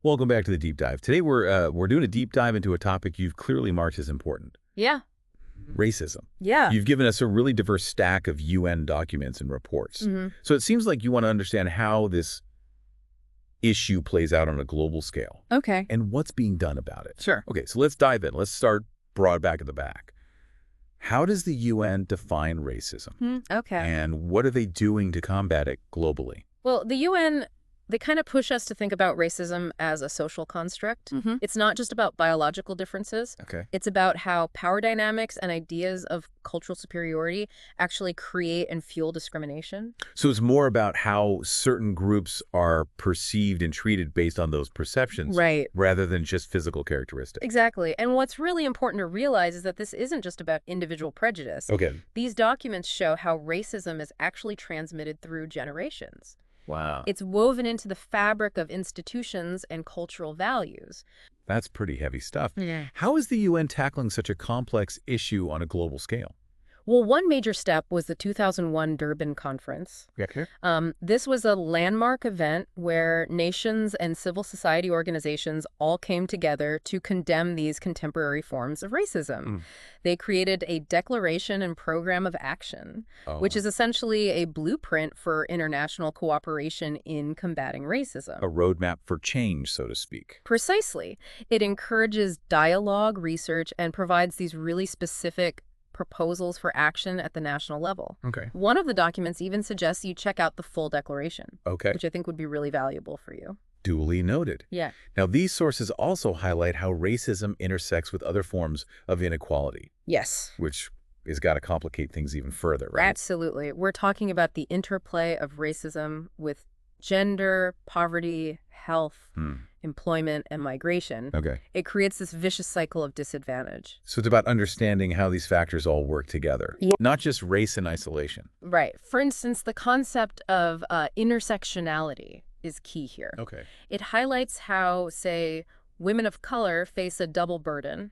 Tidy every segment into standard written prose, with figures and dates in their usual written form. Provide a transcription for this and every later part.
Welcome back to the deep dive. Today we're doing a deep dive into a topic you've clearly marked as important: Yeah. racism. Yeah. You've given us a really diverse stack of UN documents and reports. So it seems like you want to understand how this issue plays out on a global scale Okay. and what's being done about it. Sure. Okay, so let's dive in. Let's start broad back at the back. How does the UN define racism? Okay. And what are they doing to combat it globally? Well, the UN, they kind of push us to think about racism as a social construct. It's not just about biological differences. Okay. It's about how power dynamics and ideas of cultural superiority actually create and fuel discrimination. So it's more about how certain groups are perceived and treated based on those perceptions, Right. rather than just physical characteristics. Exactly. And what's really important to realize is that this isn't just about individual prejudice. Okay. These documents show how racism is actually transmitted through generations. Wow. It's woven into the fabric of institutions and cultural values. That's pretty heavy stuff. Yeah. How is the UN tackling such a complex issue on a global scale? Well, one major step was the 2001 Durban Conference. Okay. This was a landmark event where nations and civil society organizations all came together to condemn these contemporary forms of racism. They created a declaration and program of action, which is essentially a blueprint for international cooperation in combating racism. A roadmap for change, so to speak. Precisely. It encourages dialogue, research, and provides these really specific proposals for action at the national level. Okay. One of the documents even suggests you check out the full declaration, Okay. which I think would be really valuable for you. Duly noted. Yeah. Now, these sources also highlight how racism intersects with other forms of inequality, Yes. which has got to complicate things even further, right? Absolutely. We're talking about the interplay of racism with gender, poverty, health, employment, and migration. Okay. It creates this vicious cycle of disadvantage. So it's about understanding how these factors all work together, not just race in isolation. Right. For instance, the concept of intersectionality is key here. Okay. It highlights how, say, women of color face a double burden,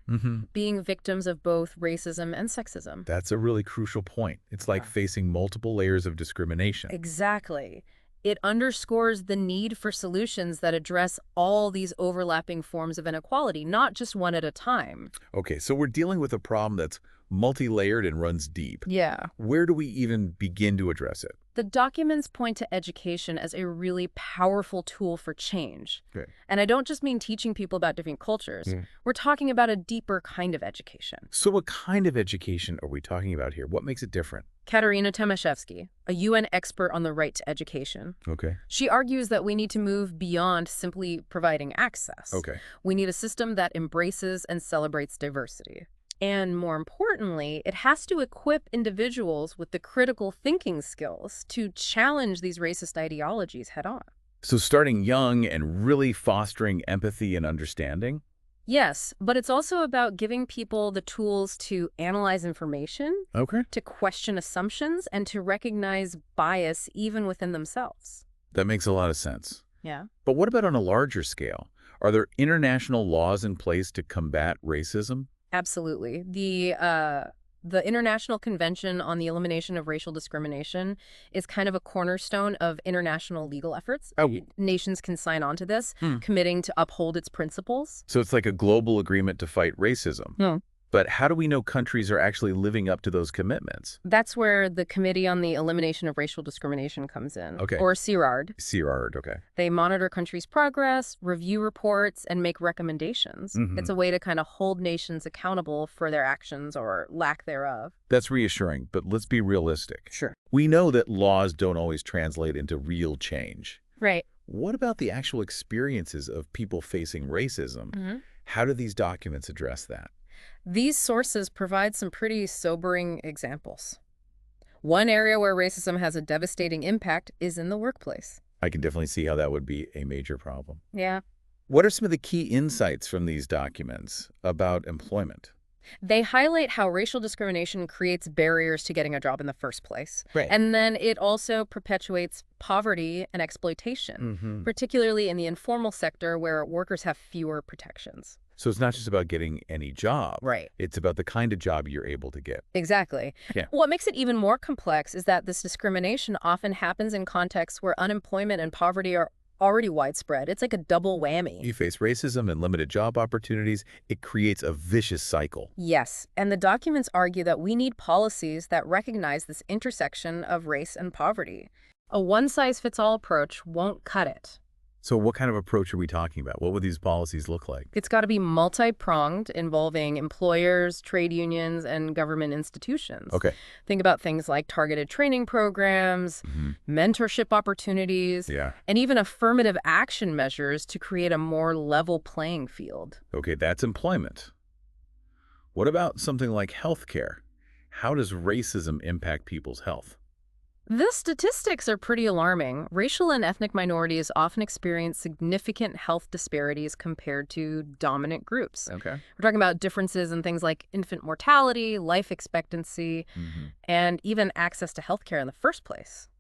being victims of both racism and sexism. That's a really crucial point. It's like facing multiple layers of discrimination. Exactly. It underscores the need for solutions that address all these overlapping forms of inequality, not just one at a time. Okay, so we're dealing with a problem that's multi-layered and runs deep. Yeah. Where do we even begin to address it? The documents point to education as a really powerful tool for change. Okay. And I don't just mean teaching people about different cultures. We're talking about a deeper kind of education. So what kind of education are we talking about here? What makes it different? Katarina Tomaszewski, a UN expert on the right to education. Okay. She argues that we need to move beyond simply providing access. Okay. We need a system that embraces and celebrates diversity. And more importantly, it has to equip individuals with the critical thinking skills to challenge these racist ideologies head on. So starting young and really fostering empathy and understanding? Yes, but it's also about giving people the tools to analyze information, Okay. to question assumptions, and to recognize bias even within themselves. That makes a lot of sense. Yeah. But what about on a larger scale? Are there international laws in place to combat racism? Absolutely. The International Convention on the Elimination of Racial Discrimination is kind of a cornerstone of international legal efforts. Nations can sign on to this, committing to uphold its principles. So it's like a global agreement to fight racism. But how do we know countries are actually living up to those commitments? That's where the Committee on the Elimination of Racial Discrimination comes in, Okay. or CIRARD. CIRARD, okay. They monitor countries' progress, review reports, and make recommendations. It's a way to kind of hold nations accountable for their actions or lack thereof. That's reassuring, but let's be realistic. Sure. We know that laws don't always translate into real change. Right. What about the actual experiences of people facing racism? How do these documents address that? These sources provide some pretty sobering examples. One area where racism has a devastating impact is in the workplace. I can definitely see how that would be a major problem. Yeah. What are some of the key insights from these documents about employment? They highlight how racial discrimination creates barriers to getting a job in the first place. Right. And then it also perpetuates poverty and exploitation, particularly in the informal sector where workers have fewer protections. So it's not just about getting any job. Right. It's about the kind of job you're able to get. Exactly. Yeah. What makes it even more complex is that this discrimination often happens in contexts where unemployment and poverty are already widespread. It's like a double whammy. You face racism and limited job opportunities. It creates a vicious cycle. Yes, and the documents argue that we need policies that recognize this intersection of race and poverty. A one-size-fits-all approach won't cut it. So what kind of approach are we talking about? What would these policies look like? It's got to be multi-pronged, involving employers, trade unions, and government institutions. Okay. Think about things like targeted training programs, mentorship opportunities, and even affirmative action measures to create a more level playing field. Okay, that's employment. What about something like healthcare? How does racism impact people's health? The statistics are pretty alarming. Racial and ethnic minorities often experience significant health disparities compared to dominant groups. Okay. We're talking about differences in things like infant mortality, life expectancy, and even access to healthcare in the first place.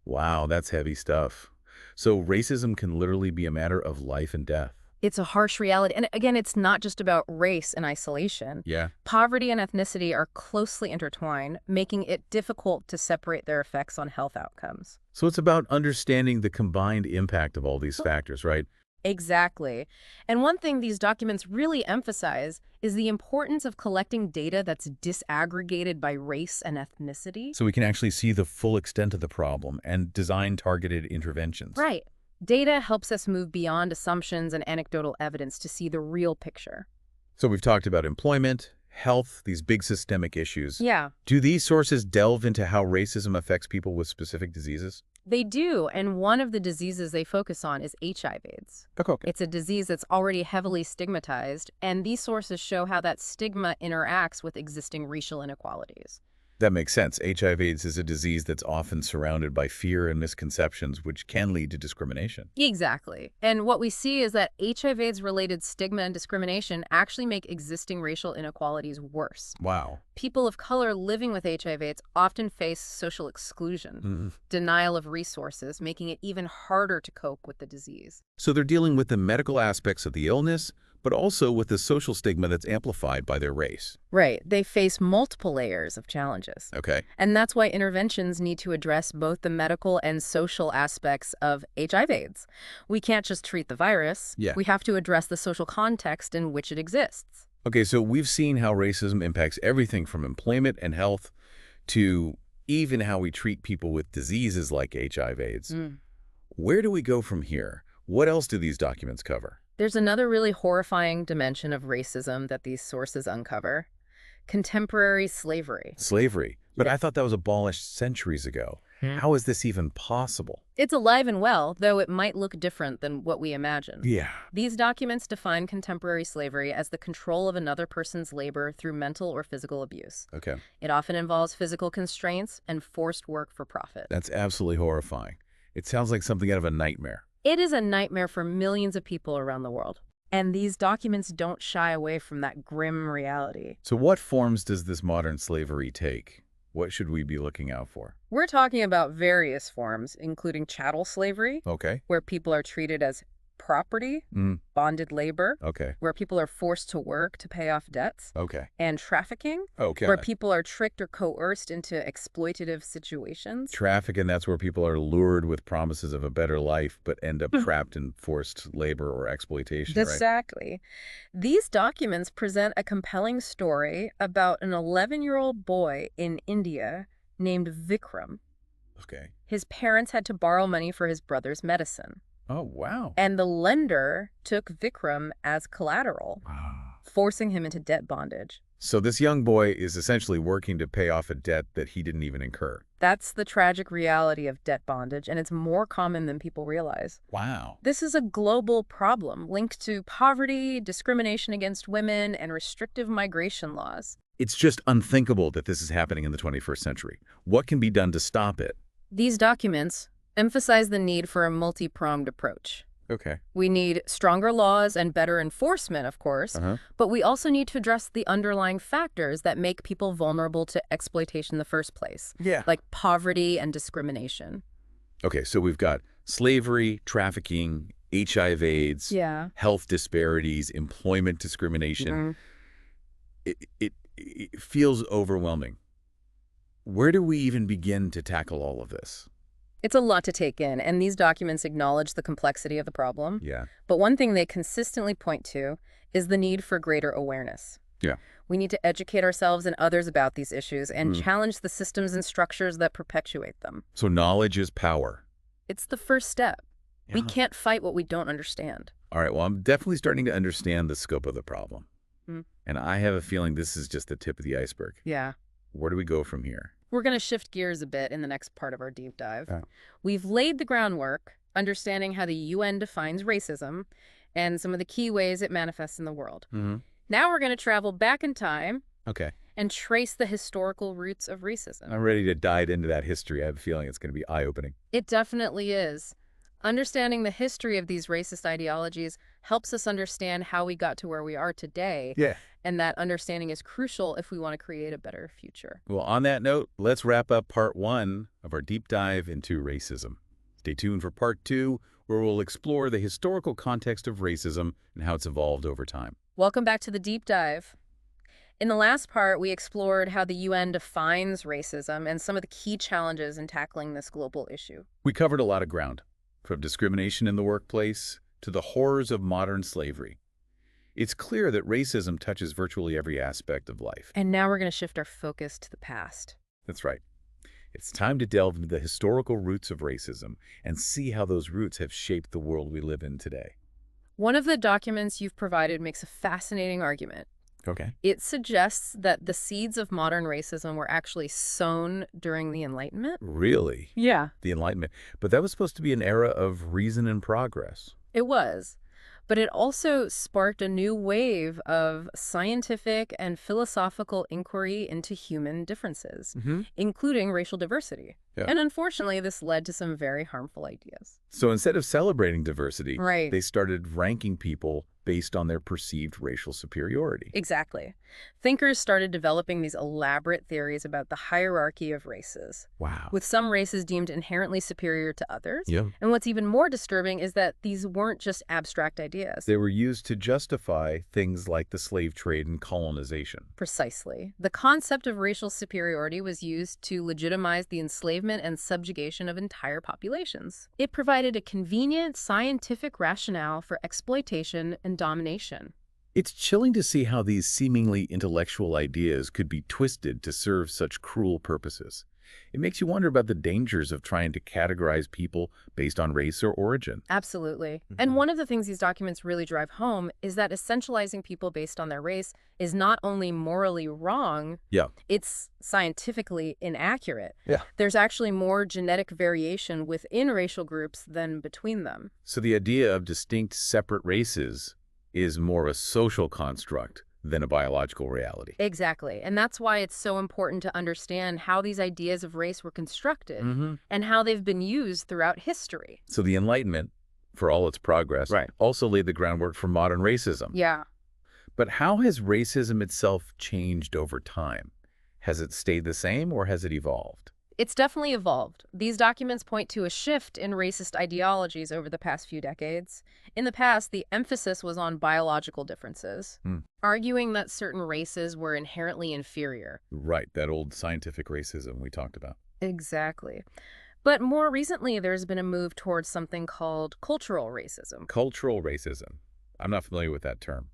Wow, that's heavy stuff. So racism can literally be a matter of life and death. It's a harsh reality. And again, it's not just about race in isolation. Yeah. Poverty and ethnicity are closely intertwined, making it difficult to separate their effects on health outcomes. So it's about understanding the combined impact of all these factors, right? Exactly. And one thing these documents really emphasize is the importance of collecting data that's disaggregated by race and ethnicity. So we can actually see the full extent of the problem and design targeted interventions. Right. Data helps us move beyond assumptions and anecdotal evidence to see the real picture. So we've talked about employment, health, these big systemic issues. Yeah. Do these sources delve into how racism affects people with specific diseases? They do, and one of the diseases they focus on is HIV/AIDS. Okay. It's a disease that's already heavily stigmatized, and these sources show how that stigma interacts with existing racial inequalities. That makes sense. HIV/AIDS is a disease that's often surrounded by fear and misconceptions, which can lead to discrimination. Exactly. And what we see is that HIV/AIDS-related stigma and discrimination actually make existing racial inequalities worse. Wow. People of color living with HIV/AIDS often face social exclusion, denial of resources, making it even harder to cope with the disease. So they're dealing with the medical aspects of the illness, but also with the social stigma that's amplified by their race. Right. They face multiple layers of challenges. Okay. And that's why interventions need to address both the medical and social aspects of HIV/AIDS. We can't just treat the virus. Yeah. We have to address the social context in which it exists. Okay, so we've seen how racism impacts everything from employment and health to even how we treat people with diseases like HIV/AIDS. Where do we go from here? What else do these documents cover? There's another really horrifying dimension of racism that these sources uncover: contemporary slavery. Slavery. But I thought that was abolished centuries ago. How is this even possible? It's alive and well, though it might look different than what we imagine. Yeah. These documents define contemporary slavery as the control of another person's labor through mental or physical abuse. Okay. It often involves physical constraints and forced work for profit. That's absolutely horrifying. It sounds like something out of a nightmare. It is a nightmare for millions of people around the world. And these documents don't shy away from that grim reality. So what forms does this modern slavery take? What should we be looking out for? We're talking about various forms, including chattel slavery, Okay. where people are treated as property, bonded labor, Okay. where people are forced to work to pay off debts, Okay. and trafficking, Okay. where people are tricked or coerced into exploitative situations. Trafficking, that's where people are lured with promises of a better life, but end up trapped in forced labor or exploitation, right? Exactly. These documents present a compelling story about an 11-year-old boy in India named Vikram. Okay. His parents had to borrow money for his brother's medicine, Oh, wow. and the lender took Vikram as collateral, forcing him into debt bondage. So this young boy is essentially working to pay off a debt that he didn't even incur. That's the tragic reality of debt bondage, and it's more common than people realize. Wow. This is a global problem linked to poverty, discrimination against women, and restrictive migration laws. It's just unthinkable that this is happening in the 21st century. What can be done to stop it? These documents emphasize the need for a multi-pronged approach. Okay. We need stronger laws and better enforcement, of course, but we also need to address the underlying factors that make people vulnerable to exploitation in the first place, Yeah. like poverty and discrimination. Okay, so we've got slavery, trafficking, HIV/AIDS, health disparities, employment discrimination. It feels overwhelming. Where do we even begin to tackle all of this? It's a lot to take in, and these documents acknowledge the complexity of the problem. Yeah. But one thing they consistently point to is the need for greater awareness. Yeah. We need to educate ourselves and others about these issues and challenge the systems and structures that perpetuate them. So knowledge is power. It's the first step. We Yeah. can't fight what we don't understand. All right, well, I'm definitely starting to understand the scope of the problem. And I have a feeling this is just the tip of the iceberg. Yeah. Where do we go from here? We're going to shift gears a bit in the next part of our deep dive. Yeah. We've laid the groundwork, understanding how the UN defines racism and some of the key ways it manifests in the world. Now we're going to travel back in time Okay. and trace the historical roots of racism. I'm ready to dive into that history. I have a feeling it's going to be eye-opening. It definitely is. Understanding the history of these racist ideologies helps us understand how we got to where we are today. Yeah. And that understanding is crucial if we want to create a better future. Well, on that note, let's wrap up part 1 of our deep dive into racism. Stay tuned for part 2, where we'll explore the historical context of racism and how it's evolved over time. Welcome back to the deep dive. In the last part, we explored how the UN defines racism and some of the key challenges in tackling this global issue. We covered a lot of ground, from discrimination in the workplace to the horrors of modern slavery. It's clear that racism touches virtually every aspect of life. And now we're going to shift our focus to the past. That's right. It's time to delve into the historical roots of racism and see how those roots have shaped the world we live in today. One of the documents you've provided makes a fascinating argument. Okay. It suggests that the seeds of modern racism were actually sown during the Enlightenment. Really? Yeah. The Enlightenment. But that was supposed to be an era of reason and progress. It was. But it also sparked a new wave of scientific and philosophical inquiry into human differences, including racial diversity. Yeah. And unfortunately, this led to some very harmful ideas. So instead of celebrating diversity, Right. they started ranking people based on their perceived racial superiority. Exactly. Thinkers started developing these elaborate theories about the hierarchy of races, Wow. with some races deemed inherently superior to others. Yeah. And what's even more disturbing is that these weren't just abstract ideas. They were used to justify things like the slave trade and colonization. Precisely. The concept of racial superiority was used to legitimize the enslavement and subjugation of entire populations. It provided a convenient scientific rationale for exploitation and domination. It's chilling to see how these seemingly intellectual ideas could be twisted to serve such cruel purposes. It makes you wonder about the dangers of trying to categorize people based on race or origin. Absolutely. And one of the things these documents really drive home is that essentializing people based on their race is not only morally wrong, Yeah. it's scientifically inaccurate. Yeah. There's actually more genetic variation within racial groups than between them. So the idea of distinct separate races is more a social construct than a biological reality. Exactly. And that's why it's so important to understand how these ideas of race were constructed and how they've been used throughout history. So the Enlightenment, for all its progress, also laid the groundwork for modern racism. Yeah. But how has racism itself changed over time? Has it stayed the same or has it evolved? It's definitely evolved. These documents point to a shift in racist ideologies over the past few decades. In the past, the emphasis was on biological differences, arguing that certain races were inherently inferior. Right, that old scientific racism we talked about. Exactly. But more recently, there's been a move towards something called cultural racism. Cultural racism. I'm not familiar with that term.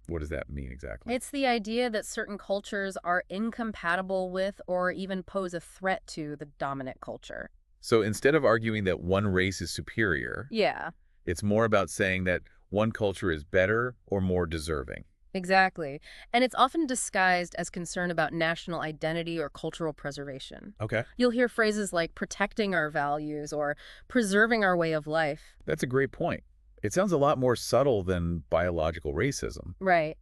What does that mean exactly? It's the idea that certain cultures are incompatible with or even pose a threat to the dominant culture. So instead of arguing that one race is superior, Yeah, it's more about saying that one culture is better or more deserving. exactly. And it's often disguised as concern about national identity or cultural preservation. Okay. You'll hear phrases like protecting our values or preserving our way of life. That's a great point. It sounds a lot more subtle than biological racism. Right.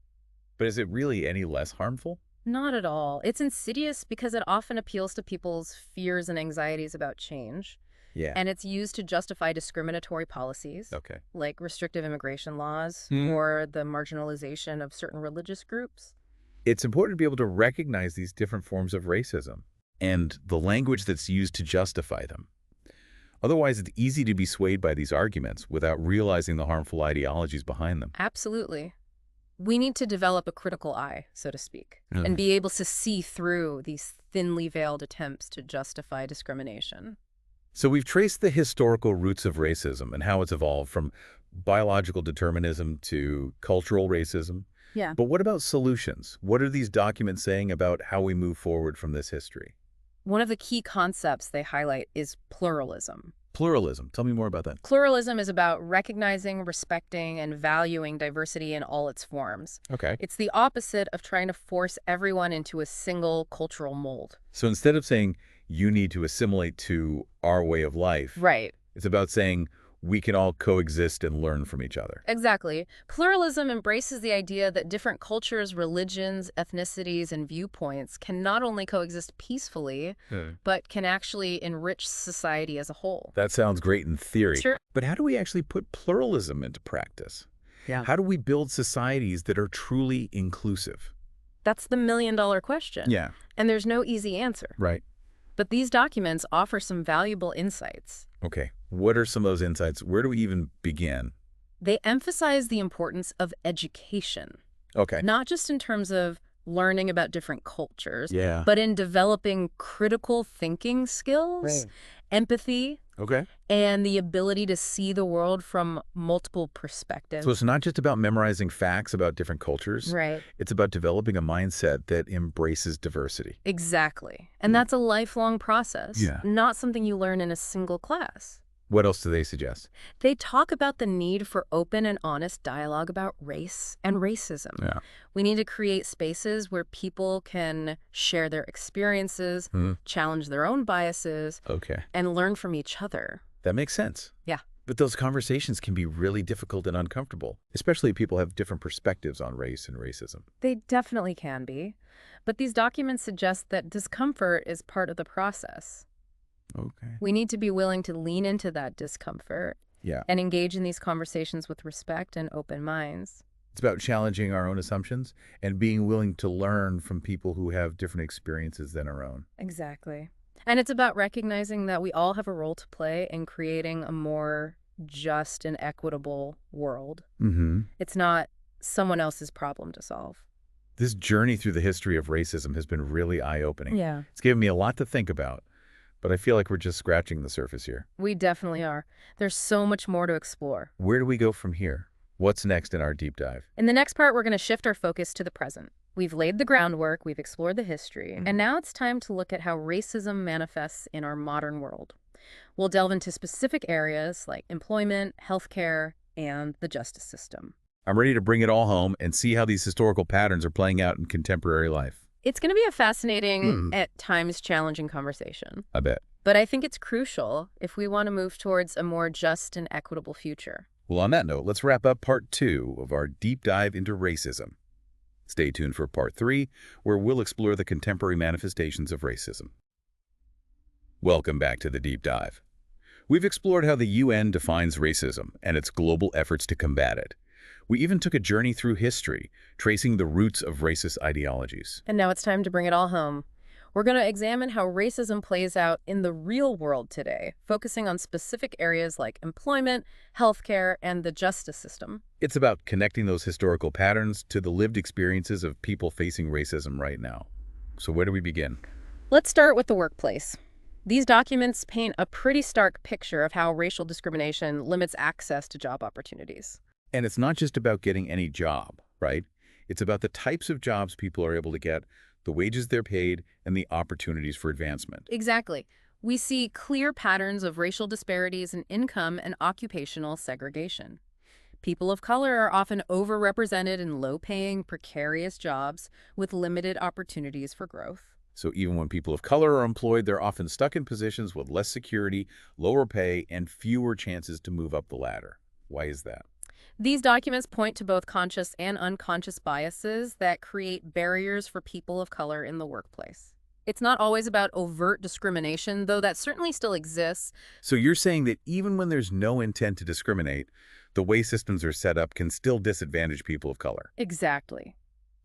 But is it really any less harmful? Not at all. It's insidious because it often appeals to people's fears and anxieties about change. Yeah. And it's used to justify discriminatory policies, Okay. like restrictive immigration laws Hmm. or the marginalization of certain religious groups. It's important to be able to recognize these different forms of racism and the language that's used to justify them. Otherwise, it's easy to be swayed by these arguments without realizing the harmful ideologies behind them. Absolutely. We need to develop a critical eye, so to speak, and be able to see through these thinly veiled attempts to justify discrimination. So we've traced the historical roots of racism and how it's evolved from biological determinism to cultural racism. Yeah. But what about solutions? What are these documents saying about how we move forward from this history? One of the key concepts they highlight is pluralism. Pluralism. Tell me more about that. Pluralism is about recognizing, respecting, and valuing diversity in all its forms. Okay. It's the opposite of trying to force everyone into a single cultural mold. So instead of saying you need to assimilate to our way of life, Right. it's about saying we can all coexist and learn from each other. Exactly. Pluralism embraces the idea that different cultures, religions, ethnicities, and viewpoints can not only coexist peacefully, but can actually enrich society as a whole. That sounds great in theory. Sure. But how do we actually put pluralism into practice? Yeah. How do we build societies that are truly inclusive? That's the million-dollar question. Yeah. And there's no easy answer. Right. But these documents offer some valuable insights. Okay. What are some of those insights? Where do we even begin? They emphasize the importance of education, Okay. not just in terms of learning about different cultures, Yeah. but in developing critical thinking skills, empathy, Okay. and the ability to see the world from multiple perspectives. So it's not just about memorizing facts about different cultures. Right. It's about developing a mindset that embraces diversity. Exactly. And that's a lifelong process, Yeah. not something you learn in a single class. What else do they suggest? They talk about the need for open and honest dialogue about race and racism. Yeah. We need to create spaces where people can share their experiences, challenge their own biases, Okay. and learn from each other. That makes sense. Yeah. But those conversations can be really difficult and uncomfortable, especially if people have different perspectives on race and racism. They definitely can be. But these documents suggest that discomfort is part of the process. Okay. We need to be willing to lean into that discomfort Yeah. and engage in these conversations with respect and open minds. It's about challenging our own assumptions and being willing to learn from people who have different experiences than our own. Exactly. And it's about recognizing that we all have a role to play in creating a more just and equitable world. Mm-hmm. It's not someone else's problem to solve. This journey through the history of racism has been really eye-opening. Yeah. It's given me a lot to think about, but I feel like we're just scratching the surface here. We definitely are. There's so much more to explore. Where do we go from here? What's next in our deep dive? In the next part, we're going to shift our focus to the present. We've laid the groundwork, we've explored the history, and now it's time to look at how racism manifests in our modern world. We'll delve into specific areas like employment, healthcare, and the justice system. I'm ready to bring it all home and see how these historical patterns are playing out in contemporary life. It's going to be a fascinating, at times challenging conversation. I bet. But I think it's crucial if we want to move towards a more just and equitable future. Well, on that note, let's wrap up part 2 of our deep dive into racism. Stay tuned for part 3, where we'll explore the contemporary manifestations of racism. Welcome back to the deep dive. We've explored how the UN defines racism and its global efforts to combat it. We even took a journey through history, tracing the roots of racist ideologies. And now it's time to bring it all home. We're going to examine how racism plays out in the real world today, focusing on specific areas like employment, healthcare, and the justice system. It's about connecting those historical patterns to the lived experiences of people facing racism right now. So where do we begin? Let's start with the workplace. These documents paint a pretty stark picture of how racial discrimination limits access to job opportunities. And it's not just about getting any job, right? It's about the types of jobs people are able to get, the wages they're paid, and the opportunities for advancement. Exactly. We see clear patterns of racial disparities in income and occupational segregation. People of color are often overrepresented in low-paying, precarious jobs with limited opportunities for growth. So even when people of color are employed, they're often stuck in positions with less security, lower pay, and fewer chances to move up the ladder. Why is that? These documents point to both conscious and unconscious biases that create barriers for people of color in the workplace. It's not always about overt discrimination, though that certainly still exists. So you're saying that even when there's no intent to discriminate, the way systems are set up can still disadvantage people of color. Exactly.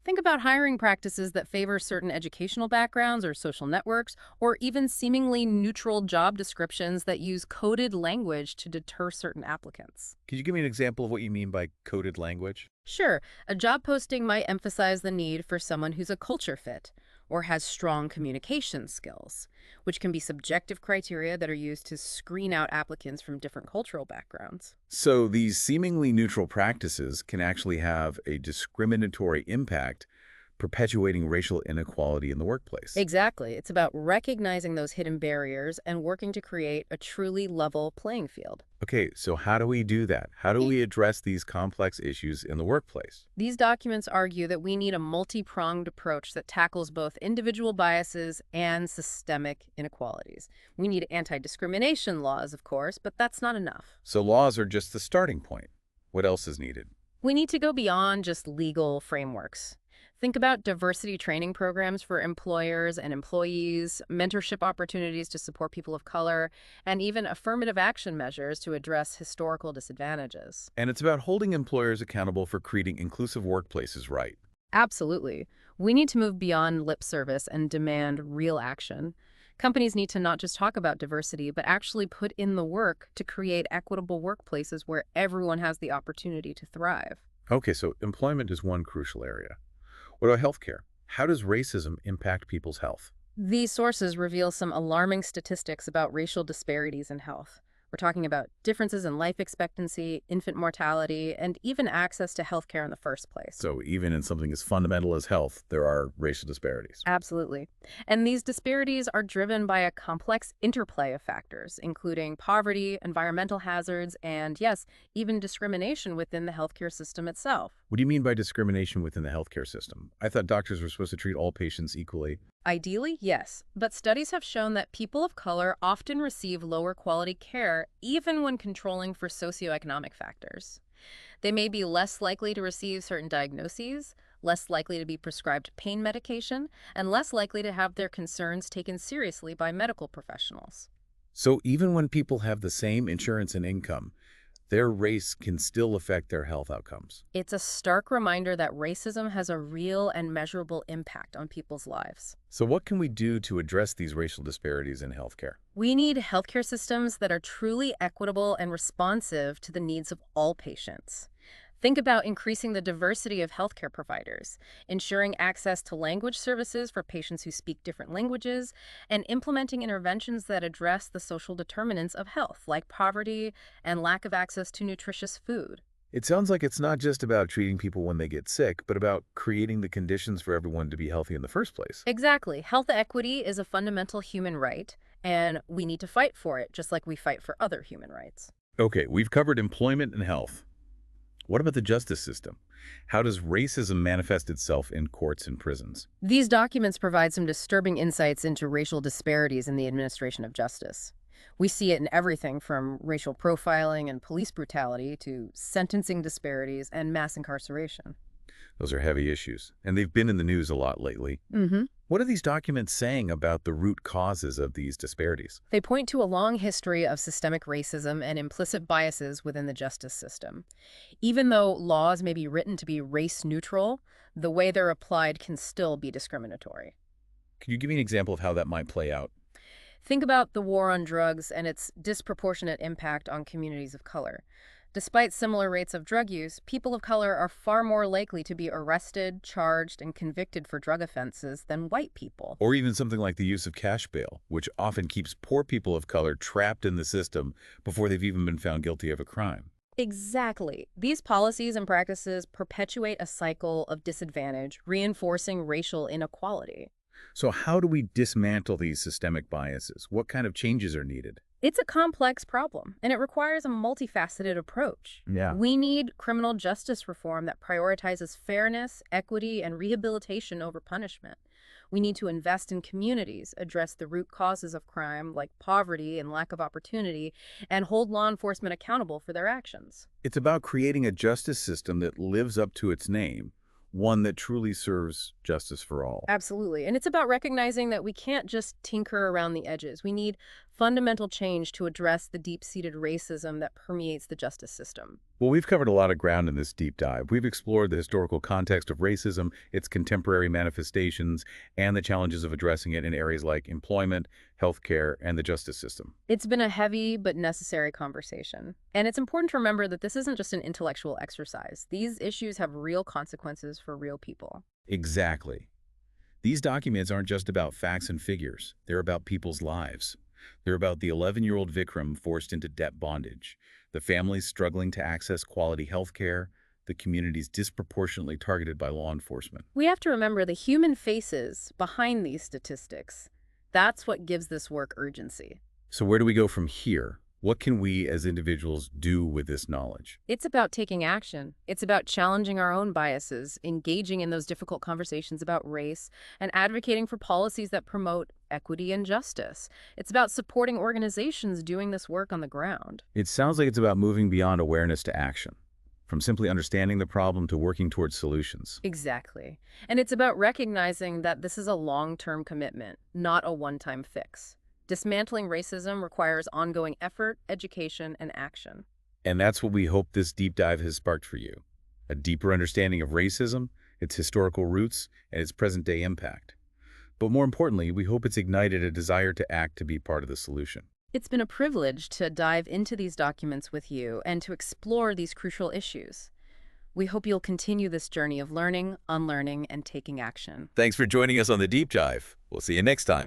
Think about hiring practices that favor certain educational backgrounds or social networks, or even seemingly neutral job descriptions that use coded language to deter certain applicants. Could you give me an example of what you mean by coded language? Sure, a job posting might emphasize the need for someone who's a culture fit, or has strong communication skills, which can be subjective criteria that are used to screen out applicants from different cultural backgrounds. So these seemingly neutral practices can actually have a discriminatory impact, perpetuating racial inequality in the workplace. Exactly. It's about recognizing those hidden barriers and working to create a truly level playing field. Okay, so how do we do that? How do we address these complex issues in the workplace? These documents argue that we need a multi-pronged approach that tackles both individual biases and systemic inequalities. We need anti-discrimination laws, of course, but that's not enough. So laws are just the starting point. What else is needed? We need to go beyond just legal frameworks. Think about diversity training programs for employers and employees, mentorship opportunities to support people of color, and even affirmative action measures to address historical disadvantages. And it's about holding employers accountable for creating inclusive workplaces, right? Absolutely. We need to move beyond lip service and demand real action. Companies need to not just talk about diversity, but actually put in the work to create equitable workplaces where everyone has the opportunity to thrive. Okay, so employment is one crucial area. What about healthcare? How does racism impact people's health? These sources reveal some alarming statistics about racial disparities in health. We're talking about differences in life expectancy, infant mortality, and even access to healthcare in the first place. So even in something as fundamental as health, there are racial disparities. Absolutely. And these disparities are driven by a complex interplay of factors, including poverty, environmental hazards, and yes, even discrimination within the healthcare system itself. What do you mean by discrimination within the healthcare system? I thought doctors were supposed to treat all patients equally. Ideally, yes, but studies have shown that people of color often receive lower quality care even when controlling for socioeconomic factors. They may be less likely to receive certain diagnoses, less likely to be prescribed pain medication, and less likely to have their concerns taken seriously by medical professionals. So even when people have the same insurance and income, their race can still affect their health outcomes. It's a stark reminder that racism has a real and measurable impact on people's lives. So what can we do to address these racial disparities in healthcare? We need healthcare systems that are truly equitable and responsive to the needs of all patients. Think about increasing the diversity of healthcare providers, ensuring access to language services for patients who speak different languages, and implementing interventions that address the social determinants of health, like poverty and lack of access to nutritious food. It sounds like it's not just about treating people when they get sick, but about creating the conditions for everyone to be healthy in the first place. Exactly. Health equity is a fundamental human right, and we need to fight for it, just like we fight for other human rights. Okay, we've covered employment and health. What about the justice system? How does racism manifest itself in courts and prisons? These documents provide some disturbing insights into racial disparities in the administration of justice. We see it in everything from racial profiling and police brutality to sentencing disparities and mass incarceration. Those are heavy issues, and they've been in the news a lot lately. Mm-hmm. What are these documents saying about the root causes of these disparities? They point to a long history of systemic racism and implicit biases within the justice system. Even though laws may be written to be race neutral, the way they're applied can still be discriminatory. Can you give me an example of how that might play out? Think about the war on drugs and its disproportionate impact on communities of color. Despite similar rates of drug use, people of color are far more likely to be arrested, charged, and convicted for drug offenses than white people. Or even something like the use of cash bail, which often keeps poor people of color trapped in the system before they've even been found guilty of a crime. Exactly. These policies and practices perpetuate a cycle of disadvantage, reinforcing racial inequality. So how do we dismantle these systemic biases? What kind of changes are needed? It's a complex problem, and it requires a multifaceted approach. Yeah. We need criminal justice reform that prioritizes fairness, equity, and rehabilitation over punishment. We need to invest in communities, address the root causes of crime like poverty and lack of opportunity, and hold law enforcement accountable for their actions. It's about creating a justice system that lives up to its name, one that truly serves justice for all. Absolutely. And it's about recognizing that we can't just tinker around the edges. We need fundamental change to address the deep-seated racism that permeates the justice system. Well, we've covered a lot of ground in this deep dive. We've explored the historical context of racism, its contemporary manifestations, and the challenges of addressing it in areas like employment, healthcare, and the justice system. It's been a heavy but necessary conversation. And it's important to remember that this isn't just an intellectual exercise. These issues have real consequences for real people. Exactly. These documents aren't just about facts and figures. They're about people's lives. They're about the 11-year-old Vikram forced into debt bondage, the families struggling to access quality health care, the communities disproportionately targeted by law enforcement. We have to remember the human faces behind these statistics. That's what gives this work urgency. So where do we go from here? What can we as individuals do with this knowledge? It's about taking action. It's about challenging our own biases, engaging in those difficult conversations about race, and advocating for policies that promote equity and justice. It's about supporting organizations doing this work on the ground. It sounds like it's about moving beyond awareness to action, from simply understanding the problem to working towards solutions. Exactly. And it's about recognizing that this is a long-term commitment, not a one-time fix. Dismantling racism requires ongoing effort, education, and action. And that's what we hope this deep dive has sparked for you. A deeper understanding of racism, its historical roots, and its present-day impact. But more importantly, we hope it's ignited a desire to act to be part of the solution. It's been a privilege to dive into these documents with you and to explore these crucial issues. We hope you'll continue this journey of learning, unlearning, and taking action. Thanks for joining us on the Deep Dive. We'll see you next time.